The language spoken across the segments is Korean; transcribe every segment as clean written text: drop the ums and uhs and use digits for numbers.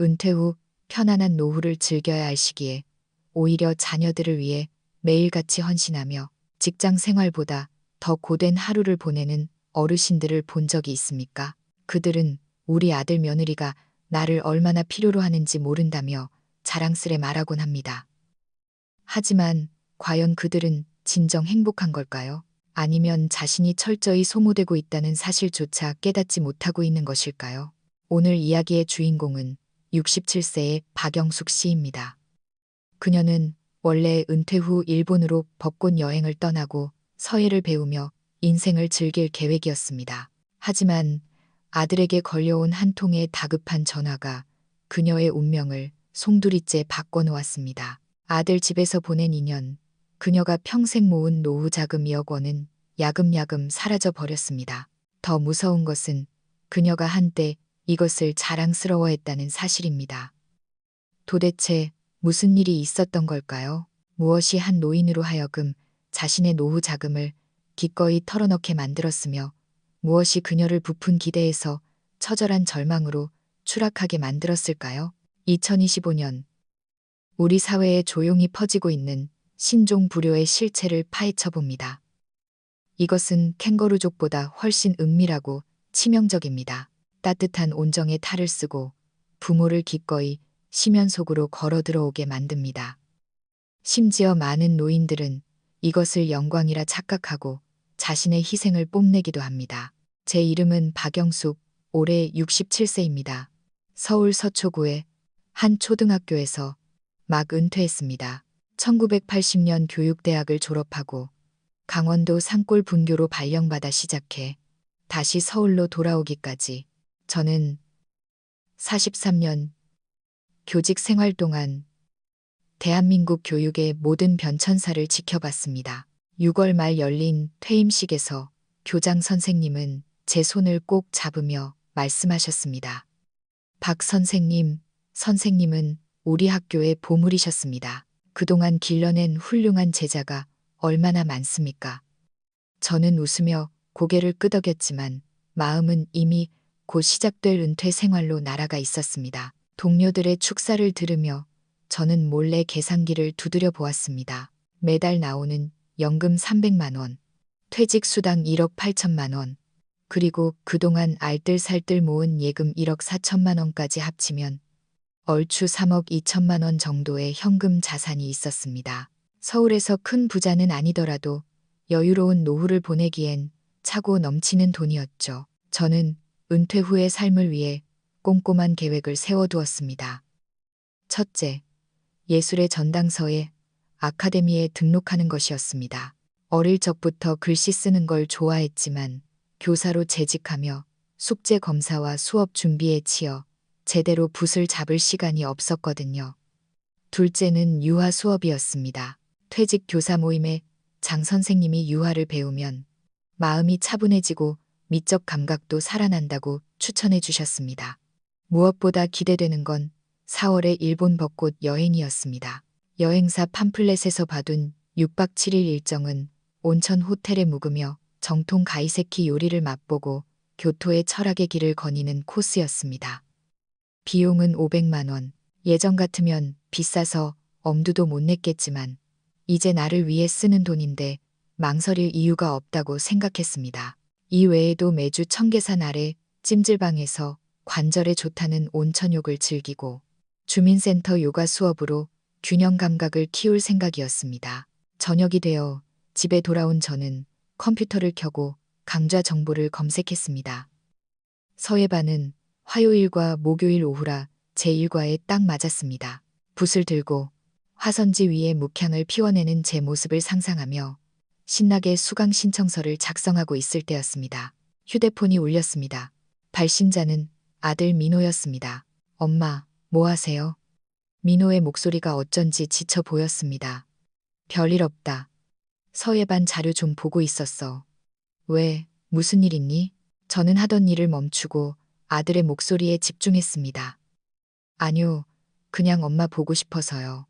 은퇴 후 편안한 노후를 즐겨야 할 시기에 오히려 자녀들을 위해 매일같이 헌신하며 직장 생활보다 더 고된 하루를 보내는 어르신들을 본 적이 있습니까? 그들은 우리 아들 며느리가 나를 얼마나 필요로 하는지 모른다며 자랑스레 말하곤 합니다. 하지만 과연 그들은 진정 행복한 걸까요? 아니면 자신이 철저히 소모되고 있다는 사실조차 깨닫지 못하고 있는 것일까요? 오늘 이야기의 주인공은 67세의 박영숙 씨입니다. 그녀는 원래 은퇴 후 일본으로 벚꽃 여행을 떠나고 서예를 배우며 인생을 즐길 계획이었습니다. 하지만 아들에게 걸려온 한 통의 다급한 전화가 그녀의 운명을 송두리째 바꿔놓았습니다. 아들 집에서 보낸 2년, 그녀가 평생 모은 노후 자금 2억 원은 야금야금 사라져 버렸습니다. 더 무서운 것은 그녀가 한때 이것을 자랑스러워했다는 사실입니다. 도대체 무슨 일이 있었던 걸까요? 무엇이 한 노인으로 하여금 자신의 노후 자금을 기꺼이 털어넣게 만들었으며 무엇이 그녀를 부푼 기대에서 처절한 절망으로 추락하게 만들었을까요? 2025년 우리 사회에 조용히 퍼지고 있는 신종 불효의 실체를 파헤쳐 봅니다. 이것은 캥거루족보다 훨씬 은밀하고 치명적입니다. 따뜻한 온정에 탈을 쓰고 부모를 기꺼이 심연 속으로 걸어 들어오게 만듭니다. 심지어 많은 노인들은 이것을 영광이라 착각하고 자신의 희생을 뽐내기도 합니다. 제 이름은 박영숙, 올해 67세입니다. 서울 서초구의 한 초등학교에서 막 은퇴했습니다. 1980년 교육대학을 졸업하고 강원도 산골 분교로 발령받아 시작해 다시 서울로 돌아오기까지 저는 43년 교직 생활 동안 대한민국 교육의 모든 변천사를 지켜봤습니다. 6월 말 열린 퇴임식에서 교장 선생님은 제 손을 꼭 잡으며 말씀하셨습니다. 박 선생님, 선생님은 우리 학교의 보물이셨습니다. 그동안 길러낸 훌륭한 제자가 얼마나 많습니까? 저는 웃으며 고개를 끄덕였지만 마음은 이미 곧 시작될 은퇴 생활로 날아가 있었습니다. 동료들의 축사를 들으며 저는 몰래 계산기를 두드려 보았습니다. 매달 나오는 연금 300만 원, 퇴직 수당 1억 8천만 원, 그리고 그동안 알뜰살뜰 모은 예금 1억 4천만 원까지 합치면 얼추 3억 2천만 원 정도의 현금 자산이 있었습니다. 서울에서 큰 부자는 아니더라도 여유로운 노후를 보내기엔 차고 넘치는 돈이었죠. 저는 은퇴 후의 삶을 위해 꼼꼼한 계획을 세워두었습니다. 첫째, 예술의 전당서에 아카데미에 등록하는 것이었습니다. 어릴 적부터 글씨 쓰는 걸 좋아했지만 교사로 재직하며 숙제 검사와 수업 준비에 치여 제대로 붓을 잡을 시간이 없었거든요. 둘째는 유화 수업이었습니다. 퇴직 교사 모임에 장 선생님이 유화를 배우면 마음이 차분해지고 미적 감각도 살아난다고 추천해 주셨습니다. 무엇보다 기대되는 건 4월의 일본 벚꽃 여행이었습니다. 여행사 팜플렛에서 봐둔 6박 7일 일정은 온천 호텔에 묵으며 정통 가이세키 요리를 맛보고 교토의 철학의 길을 거니는 코스였습니다. 비용은 500만 원. 예전 같으면 비싸서 엄두도 못 냈겠지만 이제 나를 위해 쓰는 돈인데 망설일 이유가 없다고 생각했습니다. 이 외에도 매주 청계산 아래 찜질방에서 관절에 좋다는 온천욕을 즐기고 주민센터 요가 수업으로 균형 감각을 키울 생각이었습니다. 저녁이 되어 집에 돌아온 저는 컴퓨터를 켜고 강좌 정보를 검색했습니다. 서예반은 화요일과 목요일 오후라 제1과에 딱 맞았습니다. 붓을 들고 화선지 위에 묵향을 피워내는 제 모습을 상상하며 신나게 수강 신청서를 작성하고 있을 때였습니다. 휴대폰이 울렸습니다. 발신자는 아들 민호였습니다. 엄마, 뭐 하세요? 민호의 목소리가 어쩐지 지쳐 보였습니다. 별일 없다. 서예반 자료 좀 보고 있었어. 왜, 무슨 일 있니? 저는 하던 일을 멈추고 아들의 목소리에 집중했습니다. 아니요, 그냥 엄마 보고 싶어서요.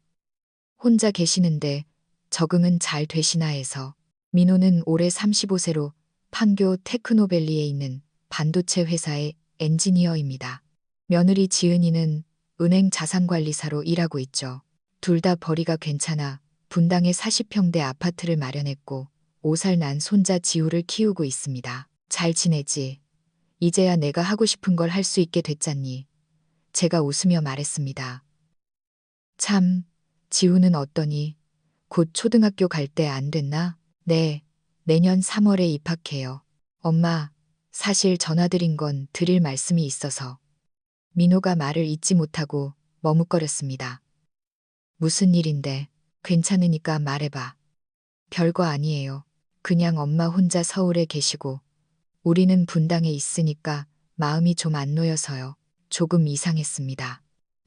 혼자 계시는데 적응은 잘 되시나 해서. 민호는 올해 35세로 판교 테크노밸리에 있는 반도체 회사의 엔지니어입니다. 며느리 지은이는 은행 자산관리사로 일하고 있죠. 둘 다 벌이가 괜찮아 분당에 40평대 아파트를 마련했고 5살 난 손자 지우를 키우고 있습니다. 잘 지내지? 이제야 내가 하고 싶은 걸 할 수 있게 됐잖니. 제가 웃으며 말했습니다. 참, 지우는 어떠니? 곧 초등학교 갈 때 안 됐나? 네, 내년 3월에 입학해요. 엄마, 사실 전화드린 건 드릴 말씀이 있어서. 민호가 말을 잇지 못하고 머뭇거렸습니다. 무슨 일인데? 괜찮으니까 말해봐. 별거 아니에요. 그냥 엄마 혼자 서울에 계시고 우리는 분당에 있으니까 마음이 좀 안 놓여서요. 조금 이상했습니다.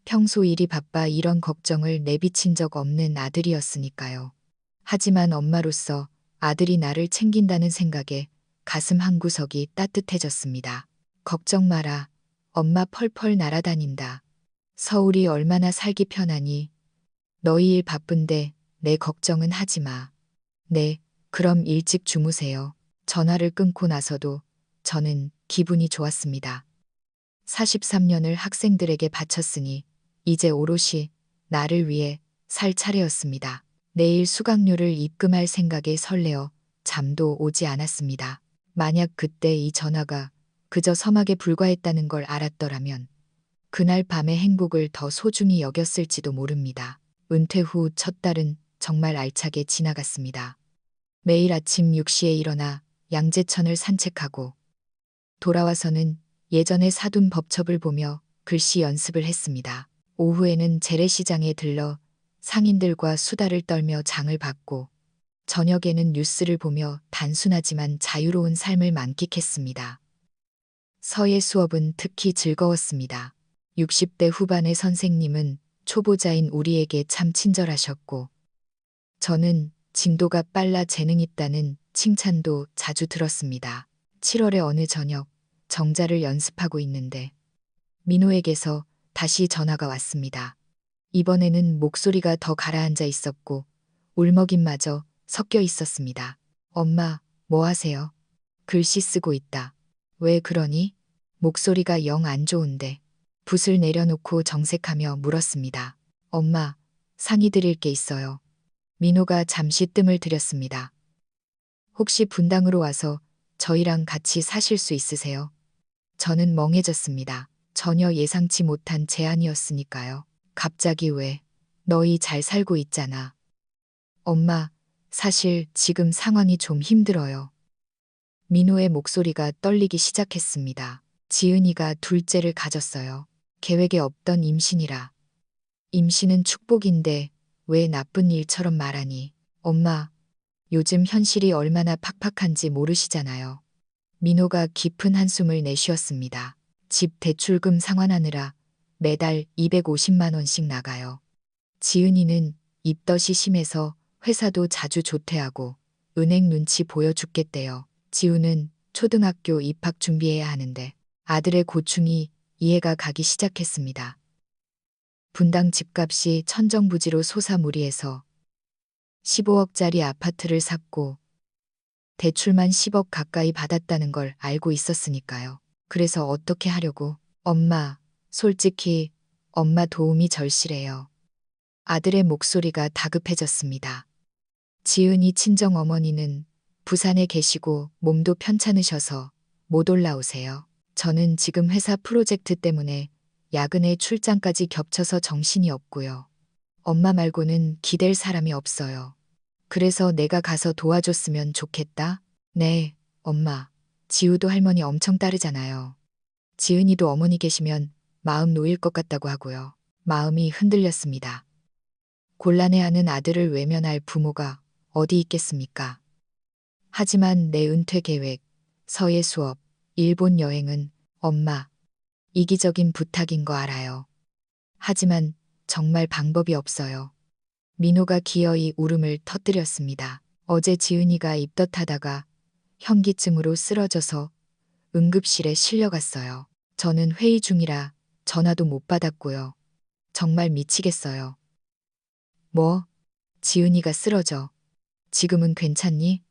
평소 일이 바빠 이런 걱정을 내비친 적 없는 아들이었으니까요. 하지만 엄마로서 아들이 나를 챙긴다는 생각에 가슴 한구석이 따뜻해졌습니다. 걱정 마라. 엄마 펄펄 날아다닌다. 서울이 얼마나 살기 편하니. 너희 일 바쁜데 내 걱정은 하지 마. 네, 그럼 일찍 주무세요. 전화를 끊고 나서도 저는 기분이 좋았습니다. 43년을 학생들에게 바쳤으니 이제 오롯이 나를 위해 살 차례였습니다. 내일 수강료를 입금할 생각에 설레어 잠도 오지 않았습니다. 만약 그때 이 전화가 그저 서막에 불과했다는 걸 알았더라면 그날 밤의 행복을 더 소중히 여겼을지도 모릅니다. 은퇴 후 첫 달은 정말 알차게 지나갔습니다. 매일 아침 6시에 일어나 양재천을 산책하고 돌아와서는 예전에 사둔 법첩을 보며 글씨 연습을 했습니다. 오후에는 재래시장에 들러 상인들과 수다를 떨며 장을 봤고 저녁에는 뉴스를 보며 단순하지만 자유로운 삶을 만끽했습니다. 서예 수업은 특히 즐거웠습니다. 60대 후반의 선생님은 초보자인 우리에게 참 친절하셨고 저는 진도가 빨라 재능 있다는 칭찬도 자주 들었습니다. 7월의 어느 저녁 정자를 연습하고 있는데 민호에게서 다시 전화가 왔습니다. 이번에는 목소리가 더 가라앉아 있었고 울먹임마저 섞여 있었습니다. 엄마, 뭐 하세요? 글씨 쓰고 있다. 왜 그러니? 목소리가 영 안 좋은데. 붓을 내려놓고 정색하며 물었습니다. 엄마, 상의 드릴 게 있어요. 민호가 잠시 뜸을 들였습니다. 혹시 분당으로 와서 저희랑 같이 사실 수 있으세요? 저는 멍해졌습니다. 전혀 예상치 못한 제안이었으니까요. 갑자기 왜? 너희 잘 살고 있잖아. 엄마, 사실 지금 상황이 좀 힘들어요. 민호의 목소리가 떨리기 시작했습니다. 지은이가 둘째를 가졌어요. 계획에 없던 임신이라. 임신은 축복인데 왜 나쁜 일처럼 말하니? 엄마, 요즘 현실이 얼마나 팍팍한지 모르시잖아요. 민호가 깊은 한숨을 내쉬었습니다. 집 대출금 상환하느라 매달 250만 원씩 나가요. 지은이는 입덧이 심해서 회사도 자주 조퇴하고 은행 눈치 보여 죽겠대요. 지우는 초등학교 입학 준비해야 하는데 아들의 고충이 이해가 가기 시작했습니다. 분당 집값이 천정부지로 솟아무리해서 15억짜리 아파트를 샀고 대출만 10억 가까이 받았다는 걸 알고 있었으니까요. 그래서 어떻게 하려고? 엄마, 솔직히 엄마 도움이 절실해요. 아들의 목소리가 다급해졌습니다. 지은이 친정어머니는 부산에 계시고 몸도 편찮으셔서 못 올라오세요. 저는 지금 회사 프로젝트 때문에 야근에 출장까지 겹쳐서 정신이 없고요. 엄마 말고는 기댈 사람이 없어요. 그래서 내가 가서 도와줬으면 좋겠다. 네, 엄마. 지우도 할머니 엄청 따르잖아요. 지은이도 어머니 계시면 마음 놓일 것 같다고 하고요. 마음이 흔들렸습니다. 곤란해하는 아들을 외면할 부모가 어디 있겠습니까? 하지만 내 은퇴 계획, 서예 수업, 일본 여행은 엄마, 이기적인 부탁인 거 알아요. 하지만 정말 방법이 없어요. 민호가 기어이 울음을 터뜨렸습니다. 어제 지은이가 입덧하다가 현기증으로 쓰러져서 응급실에 실려갔어요. 저는 회의 중이라 전화도 못 받았고요. 정말 미치겠어요. 뭐? 지은이가 쓰러져. 지금은 괜찮니?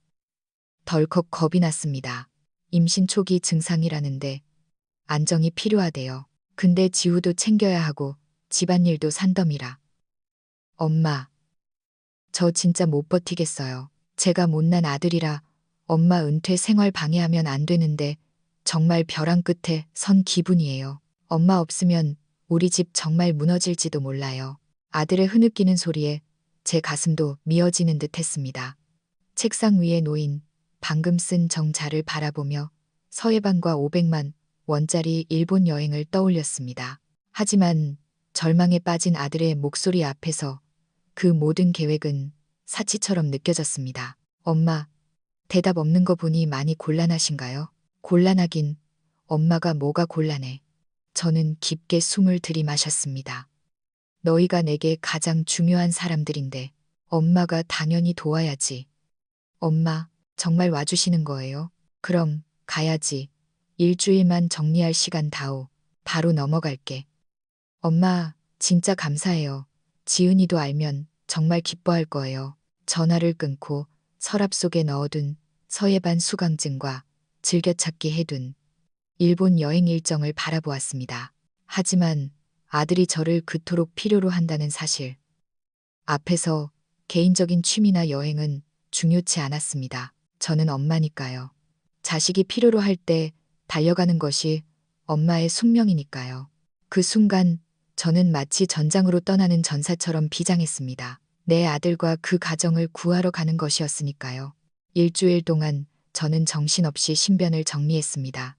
덜컥 겁이 났습니다. 임신 초기 증상이라는데 안정이 필요하대요. 근데 지우도 챙겨야 하고 집안일도 산더미라. 엄마, 저 진짜 못 버티겠어요. 제가 못난 아들이라 엄마 은퇴 생활 방해하면 안 되는데 정말 벼랑 끝에 선 기분이에요. 엄마 없으면 우리 집 정말 무너질지도 몰라요. 아들의 흐느끼는 소리에 제 가슴도 미어지는 듯 했습니다. 책상 위에 놓인 방금 쓴 정자를 바라보며 서예반과 500만 원짜리 일본 여행을 떠올렸습니다. 하지만 절망에 빠진 아들의 목소리 앞에서 그 모든 계획은 사치처럼 느껴졌습니다. 엄마, 대답 없는 거 보니 많이 곤란하신가요? 곤란하긴, 엄마가 뭐가 곤란해. 저는 깊게 숨을 들이마셨습니다. 너희가 내게 가장 중요한 사람들인데 엄마가 당연히 도와야지. 엄마, 정말 와주시는 거예요? 그럼 가야지. 일주일만 정리할 시간 다오. 바로 넘어갈게. 엄마, 진짜 감사해요. 지은이도 알면 정말 기뻐할 거예요. 전화를 끊고 서랍 속에 넣어둔 서예반 수강증과 즐겨찾기 해둔 일본 여행 일정을 바라보았습니다. 하지만 아들이 저를 그토록 필요로 한다는 사실 앞에서 개인적인 취미나 여행은 중요치 않았습니다. 저는 엄마니까요. 자식이 필요로 할 때 달려가는 것이 엄마의 숙명이니까요. 그 순간 저는 마치 전장으로 떠나는 전사처럼 비장했습니다. 내 아들과 그 가정을 구하러 가는 것이었으니까요. 일주일 동안 저는 정신없이 신변을 정리했습니다.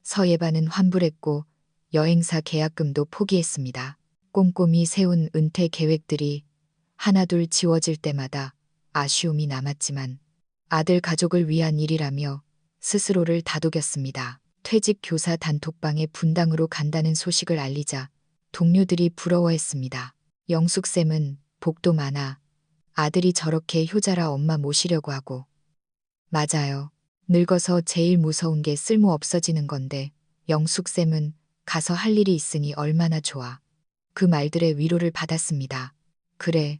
서예반은 환불했고 여행사 계약금도 포기했습니다. 꼼꼼히 세운 은퇴 계획들이 하나둘 지워질 때마다 아쉬움이 남았지만 아들 가족을 위한 일이라며 스스로를 다독였습니다. 퇴직 교사 단톡방에 분당으로 간다는 소식을 알리자 동료들이 부러워했습니다. 영숙쌤은 복도 많아 아들이 저렇게 효자라 엄마 모시려고 하고. 맞아요. 늙어서 제일 무서운 게 쓸모 없어지는 건데 영숙쌤은 가서 할 일이 있으니 얼마나 좋아. 그 말들의 위로를 받았습니다. 그래.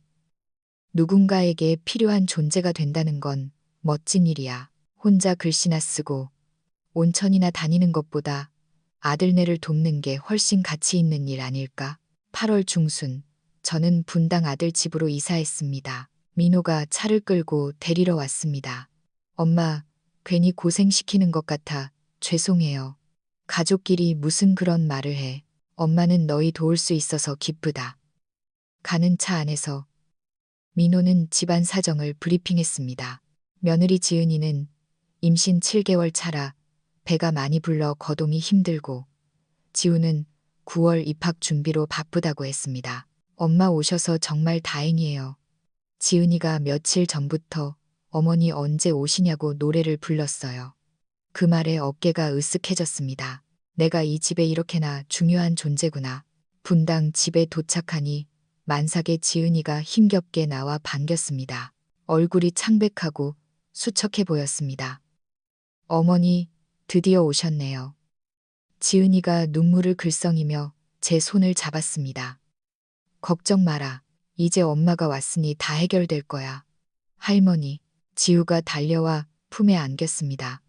누군가에게 필요한 존재가 된다는 건 멋진 일이야. 혼자 글씨나 쓰고 온천이나 다니는 것보다 아들네를 돕는 게 훨씬 가치 있는 일 아닐까? 8월 중순, 저는 분당 아들 집으로 이사했습니다. 민호가 차를 끌고 데리러 왔습니다. 엄마, 괜히 고생시키는 것 같아 죄송해요. 가족끼리 무슨 그런 말을 해. 엄마는 너희 도울 수 있어서 기쁘다. 가는 차 안에서 민호는 집안 사정을 브리핑했습니다. 며느리 지은이는 임신 7개월 차라 배가 많이 불러 거동이 힘들고 지우는 9월 입학 준비로 바쁘다고 했습니다. 엄마 오셔서 정말 다행이에요. 지은이가 며칠 전부터 어머니 언제 오시냐고 노래를 불렀어요. 그 말에 어깨가 으쓱해졌습니다. 내가 이 집에 이렇게나 중요한 존재구나. 분당 집에 도착하니 만삭의 지은이가 힘겹게 나와 반겼습니다. 얼굴이 창백하고 수척해 보였습니다. 어머니, 드디어 오셨네요. 지은이가 눈물을 글썽이며 제 손을 잡았습니다. 걱정 마라. 이제 엄마가 왔으니 다 해결될 거야. 할머니, 지우가 달려와 품에 안겼습니다.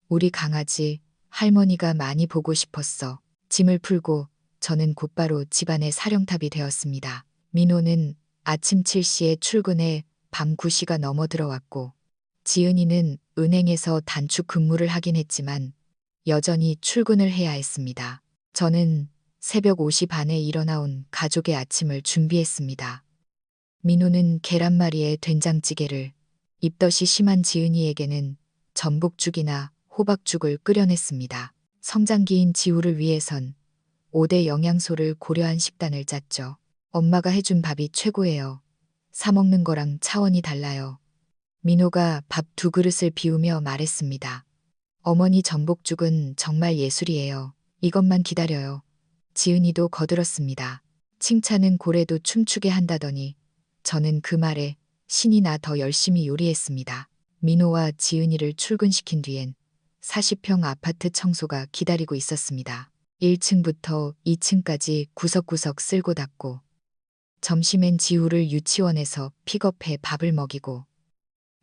우리 강아지, 할머니가 많이 보고 싶었어. 짐을 풀고 저는 곧바로 집안의 사령탑이 되었습니다. 민호는 아침 7시에 출근해 밤 9시가 넘어 들어왔고 지은이는 은행에서 단축 근무를 하긴 했지만 여전히 출근을 해야 했습니다. 저는 새벽 5시 반에 일어나온 가족의 아침을 준비했습니다. 민호는 계란말이에 된장찌개를, 입덧이 심한 지은이에게는 전복죽이나 호박죽을 끓여냈습니다. 성장기인 지우를 위해선 5대 영양소를 고려한 식단을 짰죠. 엄마가 해준 밥이 최고예요. 사 먹는 거랑 차원이 달라요. 민호가 밥 2그릇을 비우며 말했습니다. 어머니 전복죽은 정말 예술이에요. 이것만 기다려요. 지은이도 거들었습니다. 칭찬은 고래도 춤추게 한다더니 저는 그 말에 신이 나 더 열심히 요리했습니다. 민호와 지은이를 출근시킨 뒤엔 40평 아파트 청소가 기다리고 있었습니다. 1층부터 2층까지 구석구석 쓸고 닦고 점심엔 지우를 유치원에서 픽업해 밥을 먹이고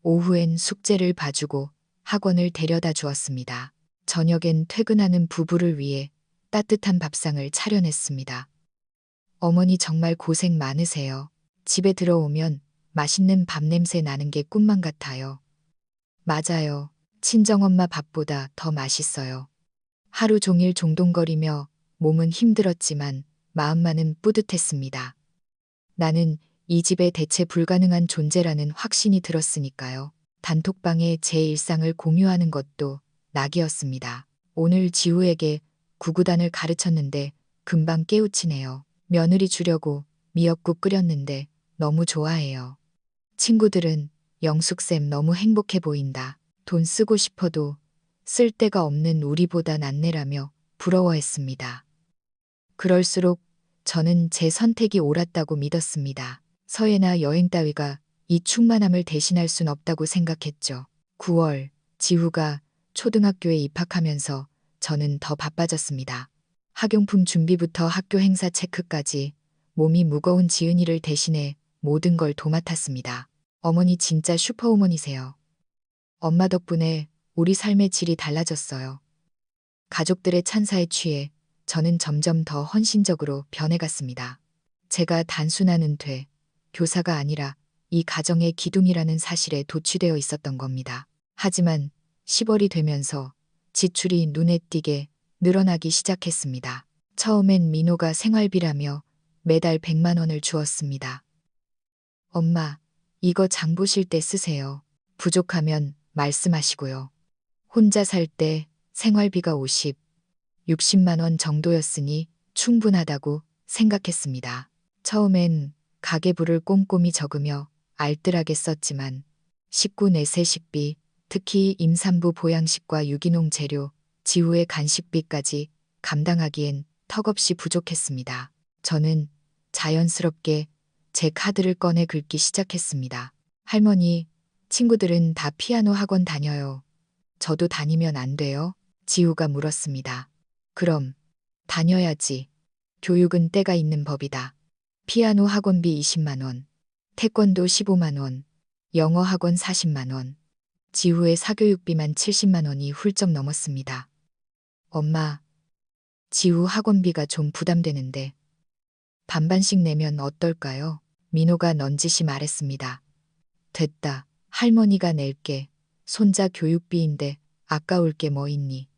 오후엔 숙제를 봐주고 학원을 데려다 주었습니다. 저녁엔 퇴근하는 부부를 위해 따뜻한 밥상을 차려냈습니다. 어머니 정말 고생 많으세요. 집에 들어오면 맛있는 밥 냄새 나는 게 꿈만 같아요. 맞아요. 친정엄마 밥보다 더 맛있어요. 하루 종일 종동거리며 몸은 힘들었지만 마음만은 뿌듯했습니다. 나는 이 집에 대체 불가능한 존재라는 확신이 들었으니까요. 단톡방에 제 일상을 공유하는 것도 낙이었습니다. 오늘 지우에게 구구단을 가르쳤는데 금방 깨우치네요. 며느리 주려고 미역국 끓였는데 너무 좋아해요. 친구들은 영숙쌤 너무 행복해 보인다. 돈 쓰고 싶어도 쓸 데가 없는 우리보다 낫네라며 부러워했습니다. 그럴수록 저는 제 선택이 옳았다고 믿었습니다. 서예나 여행 따위가 이 충만함을 대신할 순 없다고 생각했죠. 9월, 지후가 초등학교에 입학하면서 저는 더 바빠졌습니다. 학용품 준비부터 학교 행사 체크까지 몸이 무거운 지은이를 대신해 모든 걸 도맡았습니다. 어머니 진짜 슈퍼우먼이세요. 엄마 덕분에 우리 삶의 질이 달라졌어요. 가족들의 찬사에 취해 저는 점점 더 헌신적으로 변해갔습니다. 제가 단순한 은퇴, 교사가 아니라 이 가정의 기둥이라는 사실에 도취되어 있었던 겁니다. 하지만 10월이 되면서 지출이 눈에 띄게 늘어나기 시작했습니다. 처음엔 민호가 생활비라며 매달 100만 원을 주었습니다. 엄마, 이거 장 보실 때 쓰세요. 부족하면 말씀하시고요. 혼자 살 때 생활비가 50, 60만 원 정도였으니 충분하다고 생각했습니다. 처음엔 가계부를 꼼꼼히 적으며 알뜰하게 썼지만 식구 내세 식비, 특히 임산부 보양식과 유기농 재료, 지후의 간식비까지 감당하기엔 턱없이 부족했습니다. 저는 자연스럽게 제 카드를 꺼내 긁기 시작했습니다. 할머니, 친구들은 다 피아노 학원 다녀요. 저도 다니면 안 돼요? 지우가 물었습니다. 그럼 다녀야지. 교육은 때가 있는 법이다. 피아노 학원비 20만 원, 태권도 15만 원, 영어 학원 40만 원, 지후의 사교육비만 70만 원이 훌쩍 넘었습니다. 엄마, 지후 학원비가 좀 부담되는데 반반씩 내면 어떨까요? 민호가 넌지시 말했습니다. 됐다. 할머니가 낼게. 손자 교육비인데 아까울 게 뭐 있니?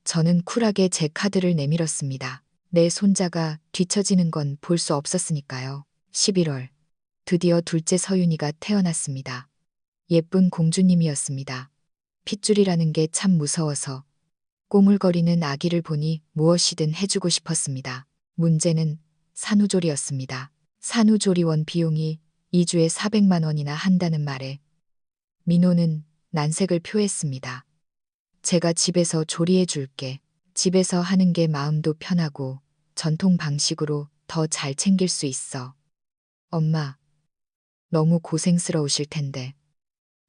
저는 쿨하게 제 카드를 내밀었습니다. 내 손자가 뒤처지는 건 볼 수 없었으니까요. 11월. 드디어 둘째 서윤이가 태어났습니다. 예쁜 공주님이었습니다. 핏줄이라는 게 참 무서워서 꼬물거리는 아기를 보니 무엇이든 해주고 싶었습니다. 문제는 산후조리였습니다. 산후조리원 비용이 2주에 400만 원이나 한다는 말에 민호는 난색을 표했습니다. 제가 집에서 조리해 줄게. 집에서 하는 게 마음도 편하고 전통 방식으로 더 잘 챙길 수 있어. 엄마, 너무 고생스러우실 텐데.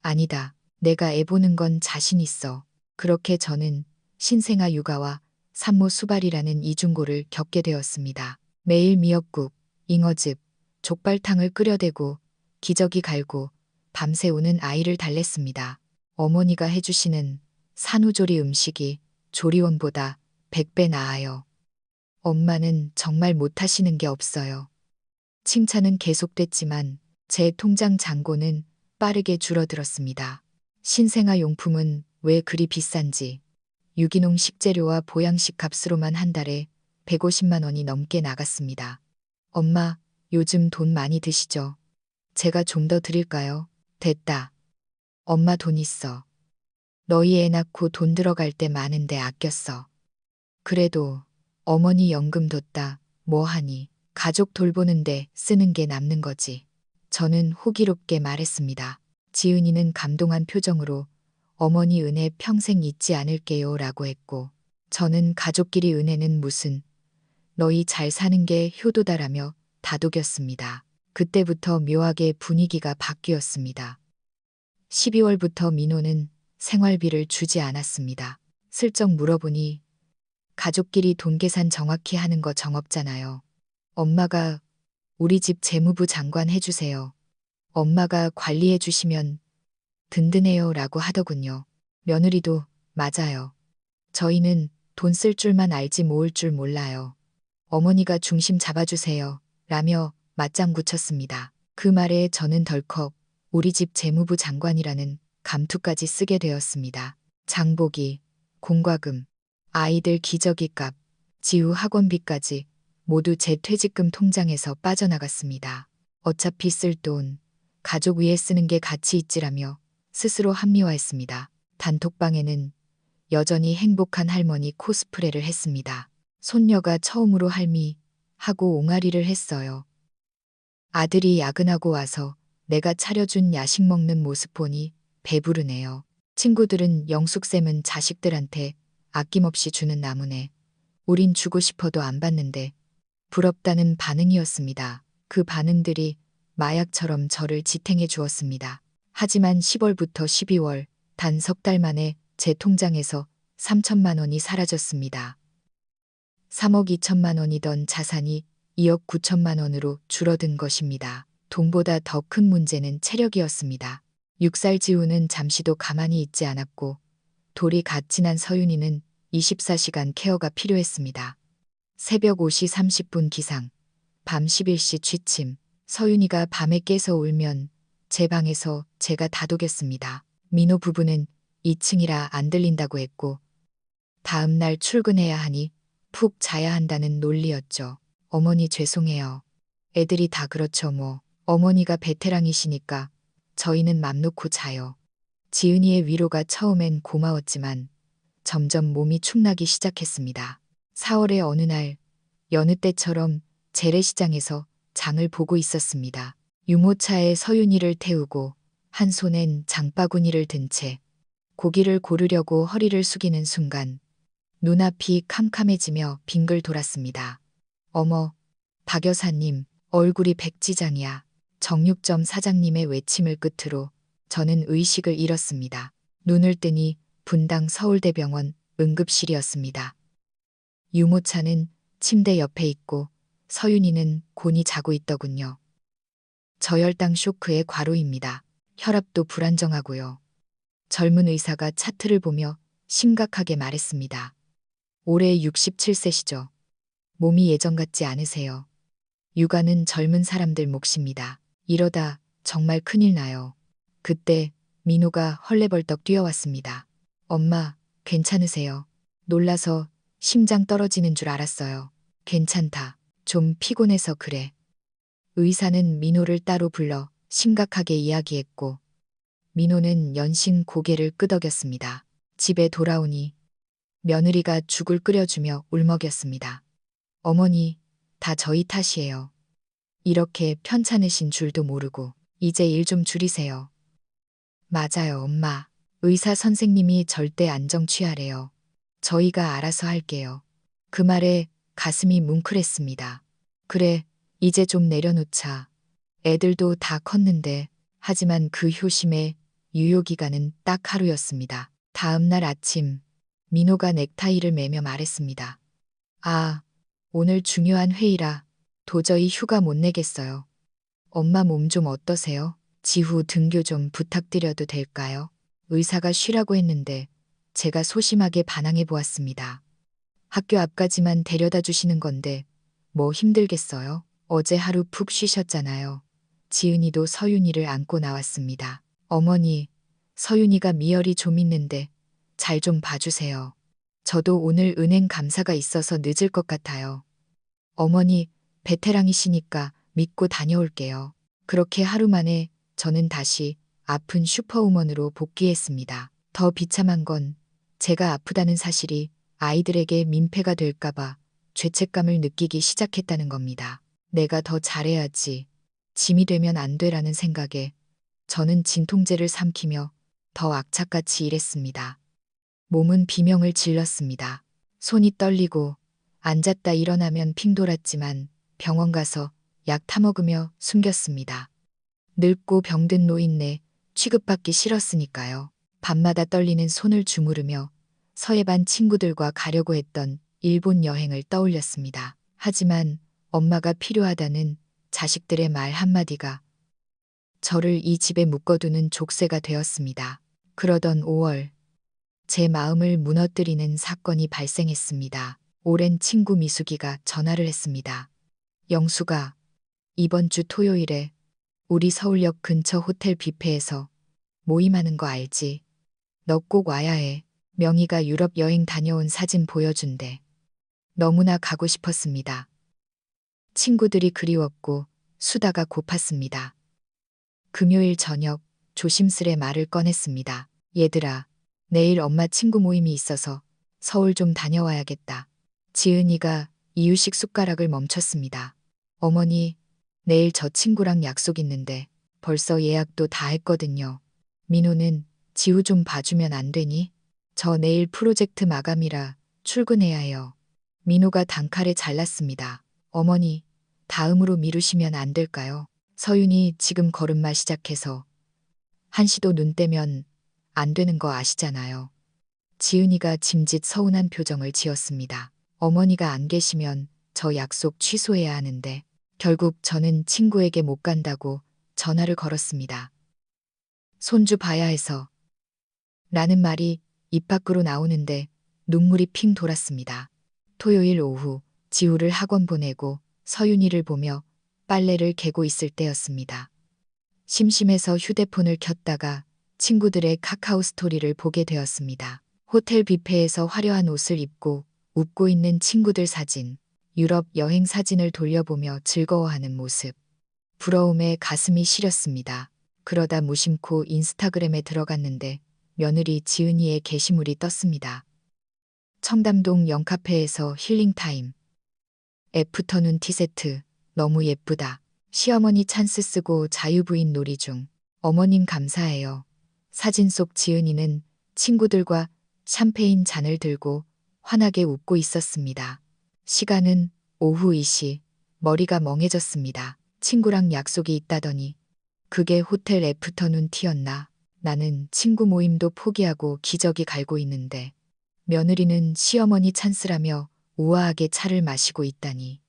아니다. 내가 애 보는 건 자신 있어. 그렇게 저는 신생아 육아와 산모 수발이라는 이중고를 겪게 되었습니다. 매일 미역국, 잉어즙, 족발탕을 끓여대고 기저귀 갈고 밤새 우는 아이를 달랬습니다. 어머니가 해주시는 산후조리 음식이 조리원보다 100배 나아요. 엄마는 정말 못하시는 게 없어요. 칭찬은 계속됐지만 제 통장 잔고는 빠르게 줄어들었습니다. 신생아 용품은 왜 그리 비싼지 유기농 식재료와 보양식 값으로만 한 달에 150만 원이 넘게 나갔습니다. 엄마, 요즘 돈 많이 드시죠? 제가 좀 더 드릴까요? 됐다. 엄마 돈 있어. 너희 애 낳고 돈 들어갈 때 많은데 아꼈어. 그래도 어머니 연금 뒀다 뭐하니. 가족 돌보는데 쓰는 게 남는 거지. 저는 호기롭게 말했습니다. 지은이는 감동한 표정으로 어머니 은혜 평생 잊지 않을게요 라고 했고 저는 가족끼리 은혜는 무슨 너희 잘 사는 게 효도다라며 다독였습니다. 그때부터 묘하게 분위기가 바뀌었습니다. 12월부터 민호는 생활비를 주지 않았습니다. 슬쩍 물어보니 가족끼리 돈 계산 정확히 하는 거 정없잖아요. 엄마가 우리 집 재무부 장관 해주세요. 엄마가 관리해 주시면 든든해요 라고 하더군요. 며느리도 맞아요. 저희는 돈 쓸 줄만 알지 모을 줄 몰라요. 어머니가 중심 잡아주세요. 라며 맞장구 쳤습니다. 그 말에 저는 덜컥 우리 집 재무부 장관이라는 감투까지 쓰게 되었습니다. 장보기, 공과금, 아이들 기저귀 값, 지우 학원비까지 모두 제 퇴직금 통장에서 빠져나갔습니다. 어차피 쓸 돈, 가족 위해 쓰는 게 가치 있지라며 스스로 합리화했습니다. 단톡방에는 여전히 행복한 할머니 코스프레를 했습니다. 손녀가 처음으로 할미 하고 옹알이를 했어요. 아들이 야근하고 와서 내가 차려준 야식 먹는 모습 보니 배부르네요. 친구들은 영숙쌤은 자식들한테 아낌없이 주는 나무네. 우린 주고 싶어도 안 받는데 부럽다는 반응이었습니다. 그 반응들이 마약처럼 저를 지탱해 주었습니다. 하지만 10월부터 12월 단 석 달 만에 제 통장에서 3천만 원이 사라졌습니다. 3억 2천만 원이던 자산이 2억 9천만 원으로 줄어든 것입니다. 돈보다 더 큰 문제는 체력이었습니다. 6살 지우는 잠시도 가만히 있지 않았고 돌이 갓 지난 서윤이는 24시간 케어가 필요했습니다. 새벽 5시 30분 기상, 밤 11시 취침, 서윤이가 밤에 깨서 울면 제 방에서 제가 다독였습니다. 민호 부부는 2층이라 안 들린다고 했고 다음 날 출근해야 하니 푹 자야 한다는 논리였죠. 어머니 죄송해요. 애들이 다 그렇죠 뭐. 어머니가 베테랑이시니까 저희는 맘 놓고 자요. 지은이의 위로가 처음엔 고마웠지만 점점 몸이 축나기 시작했습니다. 4월의 어느 날 여느 때처럼 재래시장에서 장을 보고 있었습니다. 유모차에 서윤이를 태우고 한 손엔 장바구니를 든 채 고기를 고르려고 허리를 숙이는 순간 눈앞이 캄캄해지며 빙글 돌았습니다. 어머, 박 여사님, 얼굴이 백지장이야. 정육점 사장님의 외침을 끝으로 저는 의식을 잃었습니다. 눈을 뜨니 분당 서울대병원 응급실이었습니다. 유모차는 침대 옆에 있고 서윤이는 곤히 자고 있더군요. 저혈당 쇼크의 과로입니다. 혈압도 불안정하고요. 젊은 의사가 차트를 보며 심각하게 말했습니다. 올해 67세시죠. 몸이 예전 같지 않으세요. 육아는 젊은 사람들 몫입니다. 이러다 정말 큰일 나요. 그때 민호가 헐레벌떡 뛰어왔습니다. 엄마, 괜찮으세요? 놀라서 심장 떨어지는 줄 알았어요. 괜찮다. 좀 피곤해서 그래. 의사는 민호를 따로 불러 심각하게 이야기했고 민호는 연신 고개를 끄덕였습니다. 집에 돌아오니 며느리가 죽을 끓여주며 울먹였습니다. 어머니, 다 저희 탓이에요. 이렇게 편찮으신 줄도 모르고 이제 일 좀 줄이세요. 맞아요, 엄마. 의사 선생님이 절대 안정 취하래요. 저희가 알아서 할게요. 그 말에 가슴이 뭉클했습니다. 그래, 이제 좀 내려놓자. 애들도 다 컸는데, 하지만 그 효심의 유효기간은 딱 하루였습니다. 다음 날 아침, 민호가 넥타이를 매며 말했습니다. 아, 오늘 중요한 회의라 도저히 휴가 못 내겠어요. 엄마 몸 좀 어떠세요? 지후 등교 좀 부탁드려도 될까요? 의사가 쉬라고 했는데 제가 소심하게 반항해 보았습니다. 학교 앞까지만 데려다 주시는 건데 뭐 힘들겠어요? 어제 하루 푹 쉬셨잖아요. 지은이도 서윤이를 안고 나왔습니다. 어머니, 서윤이가 미열이 좀 있는데 잘 좀 봐주세요. 저도 오늘 은행 감사가 있어서 늦을 것 같아요. 어머니, 베테랑이시니까 믿고 다녀올게요. 그렇게 하루 만에 저는 다시 아픈 슈퍼우먼으로 복귀했습니다. 더 비참한 건 제가 아프다는 사실이 아이들에게 민폐가 될까봐 죄책감을 느끼기 시작했다는 겁니다. 내가 더 잘해야지. 짐이 되면 안 돼라는 생각에 저는 진통제를 삼키며 더 악착같이 일했습니다. 몸은 비명을 질렀습니다. 손이 떨리고 앉았다 일어나면 핑 돌았지만 병원 가서 약 타먹으며 숨겼습니다. 늙고 병든 노인네 취급받기 싫었으니까요. 밤마다 떨리는 손을 주무르며 서해반 친구들과 가려고 했던 일본 여행을 떠올렸습니다. 하지만 엄마가 필요하다는 자식들의 말 한마디가 저를 이 집에 묶어두는 족쇄가 되었습니다. 그러던 5월, 제 마음을 무너뜨리는 사건이 발생했습니다. 오랜 친구 미숙이가 전화를 했습니다. 영수가 이번 주 토요일에 우리 서울역 근처 호텔 뷔페에서 모임하는 거 알지? 너 꼭 와야 해. 명희가 유럽 여행 다녀온 사진 보여준대. 너무나 가고 싶었습니다. 친구들이 그리웠고 수다가 고팠습니다. 금요일 저녁 조심스레 말을 꺼냈습니다. 얘들아, 내일 엄마 친구 모임이 있어서 서울 좀 다녀와야겠다. 지은이가 이유식 숟가락을 멈췄습니다. 어머니, 내일 저 친구랑 약속 있는데 벌써 예약도 다 했거든요. 민호는 지우 좀 봐주면 안 되니? 저 내일 프로젝트 마감이라 출근해야 해요. 민호가 단칼에 잘랐습니다. 어머니, 다음으로 미루시면 안 될까요? 서윤이 지금 걸음마 시작해서 한시도 눈 떼면 안 되는 거 아시잖아요. 지은이가 짐짓 서운한 표정을 지었습니다. 어머니가 안 계시면 저 약속 취소해야 하는데 결국 저는 친구에게 못 간다고 전화를 걸었습니다. 손주 봐야 해서 라는 말이 입 밖으로 나오는데 눈물이 핑 돌았습니다. 토요일 오후 지우를 학원 보내고 서윤이를 보며 빨래를 개고 있을 때였습니다. 심심해서 휴대폰을 켰다가 친구들의 카카오 스토리를 보게 되었습니다. 호텔 뷔페에서 화려한 옷을 입고 웃고 있는 친구들 사진, 유럽 여행 사진을 돌려보며 즐거워하는 모습. 부러움에 가슴이 시렸습니다. 그러다 무심코 인스타그램에 들어갔는데 며느리 지은이의 게시물이 떴습니다. 청담동 영카페에서 힐링타임. 애프터눈 티세트. 너무 예쁘다. 시어머니 찬스 쓰고 자유부인 놀이 중. 어머님 감사해요. 사진 속 지은이는 친구들과 샴페인 잔을 들고 환하게 웃고 있었습니다. 시간은 오후 2시. 머리가 멍해졌습니다. 친구랑 약속이 있다더니 그게 호텔 애프터눈 티였나? 나는 친구 모임도 포기하고 기저귀 갈고 있는데 며느리는 시어머니 찬스라며 우아하게 차를 마시고 있다니.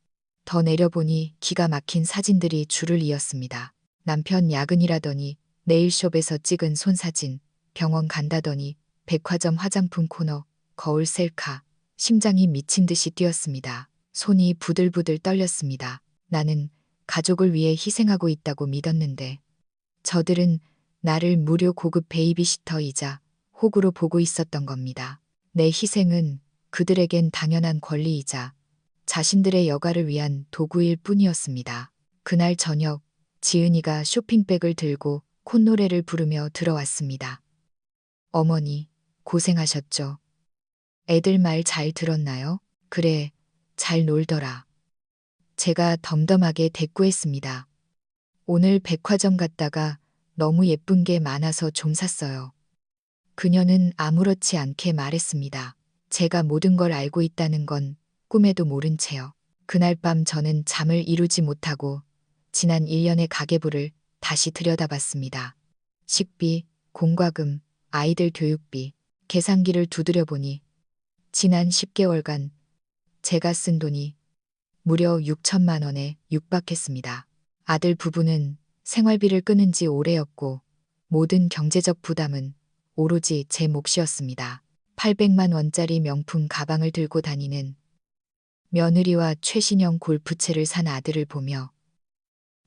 더 내려보니 기가 막힌 사진들이 줄을 이었습니다. 남편 야근이라더니 네일숍에서 찍은 손사진, 병원 간다더니 백화점 화장품 코너, 거울 셀카, 심장이 미친 듯이 뛰었습니다. 손이 부들부들 떨렸습니다. 나는 가족을 위해 희생하고 있다고 믿었는데 저들은 나를 무료 고급 베이비시터이자 호구로 보고 있었던 겁니다. 내 희생은 그들에겐 당연한 권리이자 자신들의 여가를 위한 도구일 뿐이었습니다. 그날 저녁 지은이가 쇼핑백을 들고 콧노래를 부르며 들어왔습니다. 어머니, 고생하셨죠? 애들 말 잘 들었나요? 그래, 잘 놀더라. 제가 덤덤하게 대꾸했습니다. 오늘 백화점 갔다가 너무 예쁜 게 많아서 좀 샀어요. 그녀는 아무렇지 않게 말했습니다. 제가 모든 걸 알고 있다는 건 꿈에도 모른 채요. 그날 밤 저는 잠을 이루지 못하고 지난 1년의 가계부를 다시 들여다봤습니다. 식비, 공과금, 아이들 교육비, 계산기를 두드려 보니 지난 10개월간 제가 쓴 돈이 무려 6천만 원에 육박했습니다. 아들 부부는 생활비를 끊은 지 오래였고 모든 경제적 부담은 오로지 제 몫이었습니다. 800만 원짜리 명품 가방을 들고 다니는 며느리와 최신형 골프채를 산 아들을 보며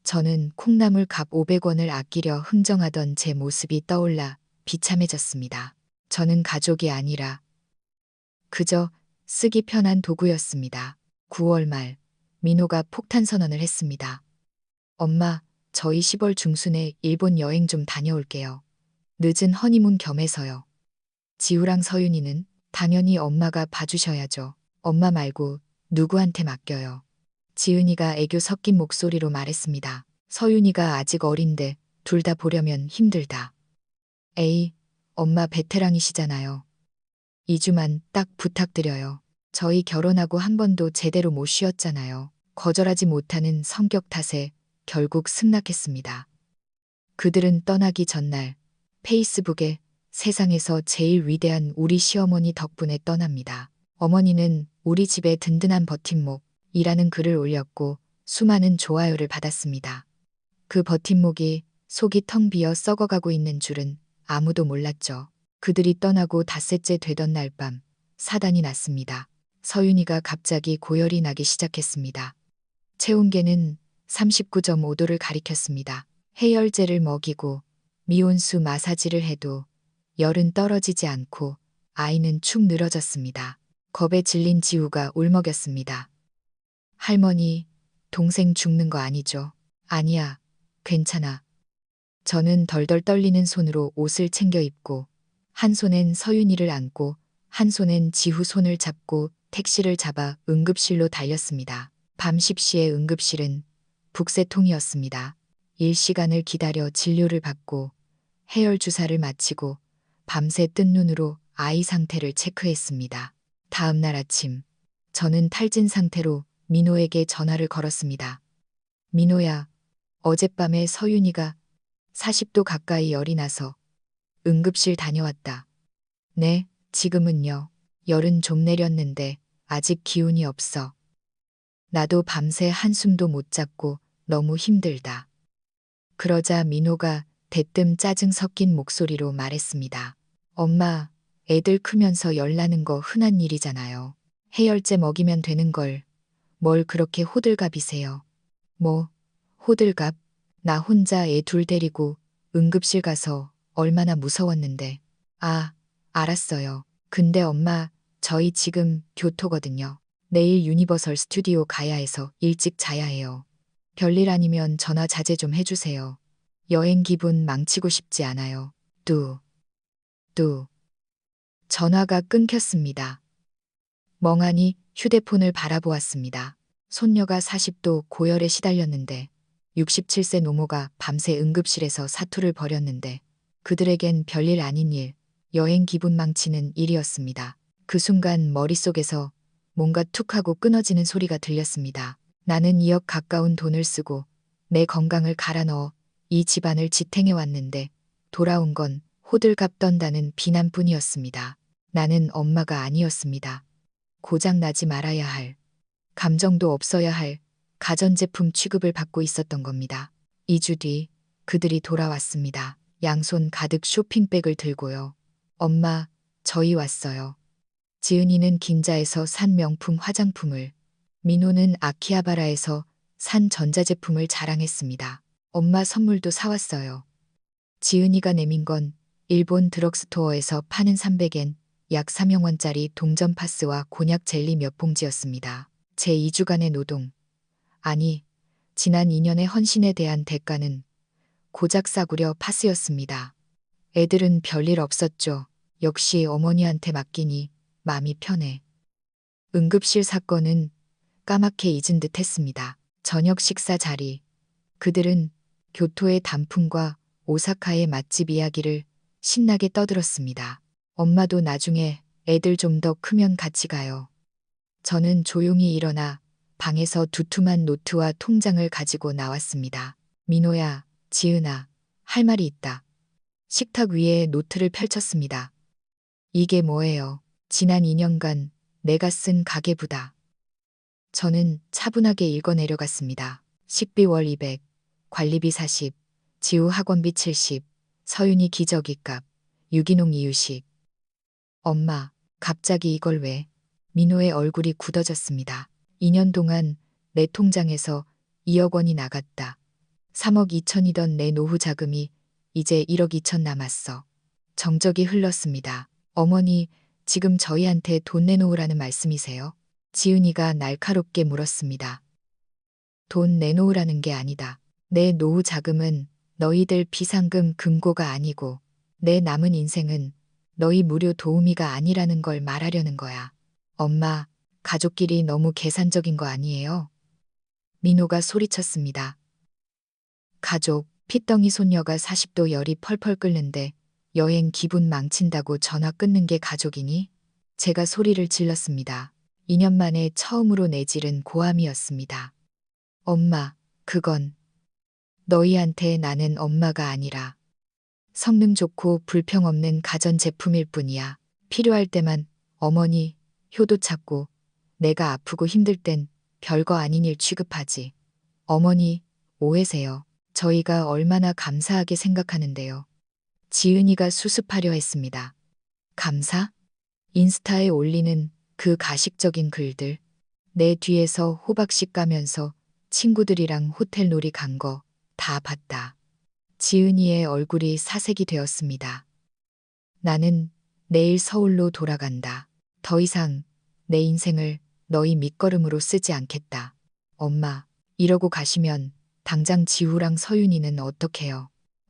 저는 콩나물 값 500원을 아끼려 흥정하던 제 모습이 떠올라 비참해졌습니다. 저는 가족이 아니라 그저 쓰기 편한 도구였습니다. 9월 말 민호가 폭탄 선언을 했습니다. 엄마, 저희 10월 중순에 일본 여행 좀 다녀올게요. 늦은 허니문 겸해서요. 지우랑 서윤이는 당연히 엄마가 봐주셔야죠. 엄마 말고 누구한테 맡겨요. 지은이가 애교 섞인 목소리로 말했습니다. 서윤이가 아직 어린데 둘 다 보려면 힘들다. 에이, 엄마 베테랑이시잖아요. 2주만 딱 부탁드려요. 저희 결혼하고 한 번도 제대로 못 쉬었잖아요. 거절하지 못하는 성격 탓에 결국 승낙했습니다. 그들은 떠나기 전날 페이스북에 세상에서 제일 위대한 우리 시어머니 덕분에 떠납니다. 어머니는 우리 집의 든든한 버팀목이라는 글을 올렸고 수많은 좋아요를 받았습니다. 그 버팀목이 속이 텅 비어 썩어가고 있는 줄은 아무도 몰랐죠. 그들이 떠나고 닷새째 되던 날 밤 사단이 났습니다. 서윤이가 갑자기 고열이 나기 시작했습니다. 체온계는 39.5도를 가리켰습니다. 해열제를 먹이고 미온수 마사지를 해도 열은 떨어지지 않고 아이는 축 늘어졌습니다. 겁에 질린 지우가 울먹였습니다. 할머니, 동생 죽는 거 아니죠? 아니야, 괜찮아. 저는 덜덜 떨리는 손으로 옷을 챙겨 입고 한 손엔 서윤이를 안고 한 손엔 지후 손을 잡고 택시를 잡아 응급실로 달렸습니다. 밤 10시에 응급실은 북새통이었습니다. 1시간을 기다려 진료를 받고 해열 주사를 마치고 밤새 뜬 눈으로 아이 상태를 체크했습니다. 다음 날 아침, 저는 탈진 상태로 민호에게 전화를 걸었습니다. 민호야, 어젯밤에 서윤이가 40도 가까이 열이 나서 응급실 다녀왔다. 네, 지금은요. 열은 좀 내렸는데 아직 기운이 없어. 나도 밤새 한숨도 못 잤고 너무 힘들다. 그러자 민호가 대뜸 짜증 섞인 목소리로 말했습니다. 엄마, 애들 크면서 열 나는 거 흔한 일이잖아요. 해열제 먹이면 되는 걸 뭘 그렇게 호들갑이세요. 뭐, 호들갑? 나 혼자 애 둘 데리고 응급실 가서 얼마나 무서웠는데. 아, 알았어요. 근데 엄마, 저희 지금 교토거든요. 내일 유니버설 스튜디오 가야 해서 일찍 자야 해요. 별일 아니면 전화 자제 좀 해주세요. 여행 기분 망치고 싶지 않아요. 뚜. 전화가 끊겼습니다. 멍하니 휴대폰을 바라보았습니다. 손녀가 40도 고열에 시달렸는데 67세 노모가 밤새 응급실에서 사투를 벌였는데 그들에겐 별일 아닌 일, 여행 기분 망치는 일이었습니다. 그 순간 머릿속에서 뭔가 툭 하고 끊어지는 소리가 들렸습니다. 나는 2억 가까운 돈을 쓰고 내 건강을 갈아 넣어 이 집안을 지탱해 왔는데 돌아온 건 호들갑 떤다는 비난뿐이었습니다. 나는 엄마가 아니었습니다. 고장 나지 말아야 할, 감정도 없어야 할 가전제품 취급을 받고 있었던 겁니다. 2주 뒤 그들이 돌아왔습니다. 양손 가득 쇼핑백을 들고요. 엄마, 저희 왔어요. 지은이는 긴자에서 산 명품 화장품을, 민호는 아키하바라에서 산 전자제품을 자랑했습니다. 엄마 선물도 사왔어요. 지은이가 내민 건 일본 드럭스토어에서 파는 300엔 약 300원짜리 동전 파스와 곤약 젤리 몇 봉지였습니다. 제 2주간의 노동, 아니, 지난 2년의 헌신에 대한 대가는 고작 싸구려 파스였습니다. 애들은 별일 없었죠. 역시 어머니한테 맡기니 마음이 편해. 응급실 사건은 까맣게 잊은 듯 했습니다. 저녁 식사 자리. 그들은 교토의 단풍과 오사카의 맛집 이야기를 신나게 떠들었습니다. 엄마도 나중에 애들 좀 더 크면 같이 가요. 저는 조용히 일어나 방에서 두툼한 노트와 통장을 가지고 나왔습니다. 민호야, 지은아, 할 말이 있다. 식탁 위에 노트를 펼쳤습니다. 이게 뭐예요? 지난 2년간 내가 쓴 가계부다. 저는 차분하게 읽어 내려갔습니다. 식비 월 200, 관리비 40, 지우 학원비 70, 서윤이 기저귀값, 유기농 이유식. 엄마, 갑자기 이걸 왜? 민호의 얼굴이 굳어졌습니다. 2년 동안 내 통장에서 2억 원이 나갔다. 3억 2천이던 내 노후 자금이 이제 1억 2천 남았어. 정적이 흘렀습니다. 어머니, 지금 저희한테 돈 내놓으라는 말씀이세요? 지은이가 날카롭게 물었습니다. 돈 내놓으라는 게 아니다. 내 노후 자금은 너희들 비상금 금고가 아니고 내 남은 인생은 너희 무료 도우미가 아니라는 걸 말하려는 거야. 엄마, 가족끼리 너무 계산적인 거 아니에요? 민호가 소리쳤습니다. 가족, 핏덩이 손녀가 40도 열이 펄펄 끓는데 여행 기분 망친다고 전화 끊는 게 가족이니? 제가 소리를 질렀습니다. 2년 만에 처음으로 내지른 고함이었습니다. 엄마, 그건 너희한테 나는 엄마가 아니라 성능 좋고 불평 없는 가전제품일 뿐이야. 필요할 때만 어머니, 효도 찾고 내가 아프고 힘들 땐 별거 아닌 일 취급하지. 어머니, 오해세요. 저희가 얼마나 감사하게 생각하는데요. 지은이가 수습하려 했습니다. 감사? 인스타에 올리는 그 가식적인 글들. 내 뒤에서 호박씨 까면서 친구들이랑 호텔 놀이 간 거 다 봤다. 지은이의 얼굴이 사색이 되었습니다. 나는 내일 서울로 돌아간다. 더 이상 내 인생을 너희 밑거름으로 쓰지 않겠다. 엄마, 이러고 가시면 당장 지우랑 서윤이는 어떡해요?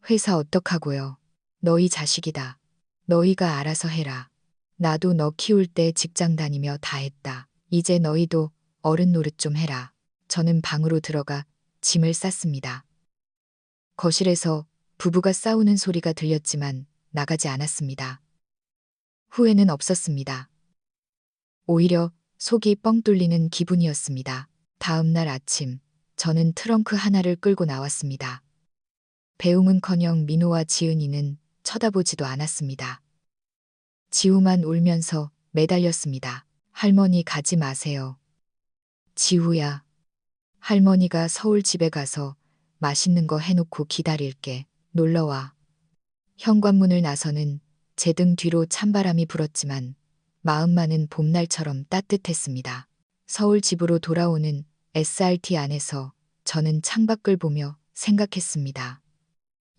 회사 어떡하고요? 너희 자식이다. 너희가 알아서 해라. 나도 너 키울 때 직장 다니며 다 했다. 이제 너희도 어른 노릇 좀 해라. 저는 방으로 들어가 짐을 쌌습니다. 거실에서 부부가 싸우는 소리가 들렸지만 나가지 않았습니다. 후회는 없었습니다. 오히려 속이 뻥 뚫리는 기분이었습니다. 다음 날 아침, 저는 트렁크 하나를 끌고 나왔습니다. 배웅은커녕 민호와 지은이는 쳐다보지도 않았습니다. 지우만 울면서 매달렸습니다. 할머니 가지 마세요. 지우야, 할머니가 서울 집에 가서 맛있는 거 해놓고 기다릴게. 놀러와. 현관문을 나서는 제 등 뒤로 찬바람이 불었지만 마음만은 봄날처럼 따뜻했습니다. 서울 집으로 돌아오는 SRT 안에서 저는 창밖을 보며 생각했습니다.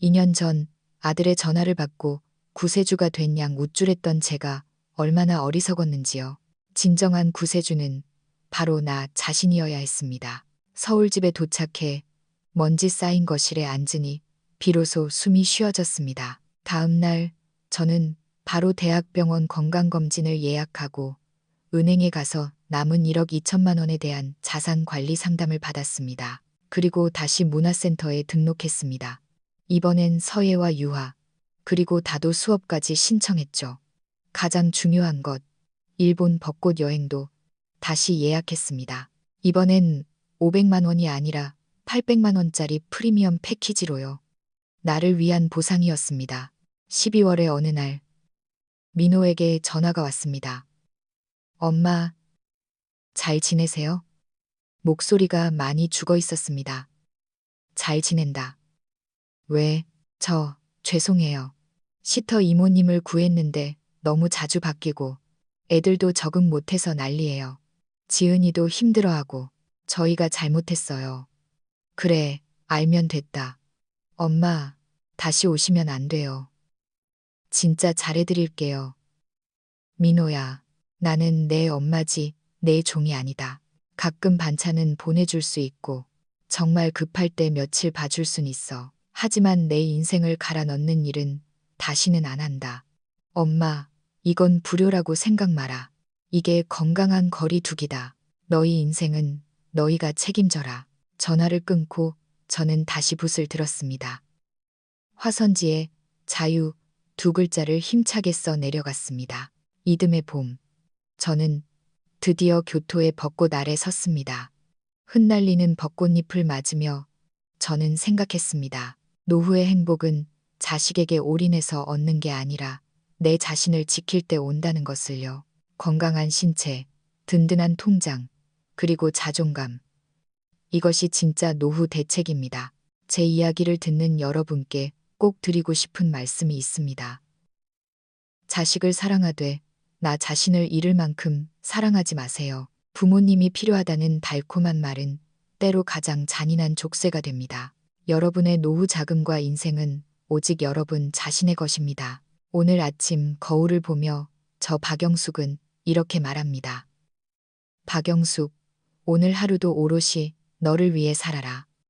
2년 전 아들의 전화를 받고 구세주가 된 양 우쭐했던 제가 얼마나 어리석었는지요. 진정한 구세주는 바로 나 자신이어야 했습니다. 서울집에 도착해 먼지 쌓인 거실에 앉으니 비로소 숨이 쉬어졌습니다. 다음 날 저는 바로 대학병원 건강검진을 예약하고 은행에 가서 남은 1억 2천만 원에 대한 자산관리 상담을 받았습니다. 그리고 다시 문화센터에 등록했습니다. 이번엔 서예와 유화, 그리고 다도 수업까지 신청했죠. 가장 중요한 것, 일본 벚꽃 여행도 다시 예약했습니다. 이번엔 500만 원이 아니라 800만 원짜리 프리미엄 패키지로요. 나를 위한 보상이었습니다. 12월의 어느 날, 민호에게 전화가 왔습니다. 엄마, 잘 지내세요? 목소리가 많이 죽어 있었습니다. 잘 지낸다. 왜, 죄송해요. 시터 이모님을 구했는데 너무 자주 바뀌고 애들도 적응 못해서 난리예요. 지은이도 힘들어하고 저희가 잘못했어요. 그래, 알면 됐다. 엄마, 다시 오시면 안 돼요. 진짜 잘해드릴게요. 민호야, 나는 내 엄마지 내 종이 아니다. 가끔 반찬은 보내줄 수 있고 정말 급할 때 며칠 봐줄 순 있어. 하지만 내 인생을 갈아 넣는 일은 다시는 안 한다. 엄마, 이건 불효라고 생각 마라. 이게 건강한 거리두기다. 너희 인생은 너희가 책임져라. 전화를 끊고 저는 다시 붓을 들었습니다. 화선지에 자유 두 글자를 힘차게 써 내려갔습니다. 이듬해 봄. 저는 드디어 교토의 벚꽃 아래 섰습니다. 흩날리는 벚꽃잎을 맞으며 저는 생각했습니다. 노후의 행복은 자식에게 올인해서 얻는 게 아니라 내 자신을 지킬 때 온다는 것을요. 건강한 신체, 든든한 통장, 그리고 자존감. 이것이 진짜 노후 대책입니다. 제 이야기를 듣는 여러분께 꼭 드리고 싶은 말씀이 있습니다. 자식을 사랑하되 나 자신을 잃을 만큼 사랑하지 마세요. 부모님이 필요하다는 달콤한 말은 때로 가장 잔인한 족쇄가 됩니다. 여러분의 노후 자금과 인생은 오직 여러분 자신의 것입니다. 오늘 아침 거울을 보며 저 박영숙은 이렇게 말합니다. 박영숙, 오늘 하루도 오롯이 너를 위해 살아라.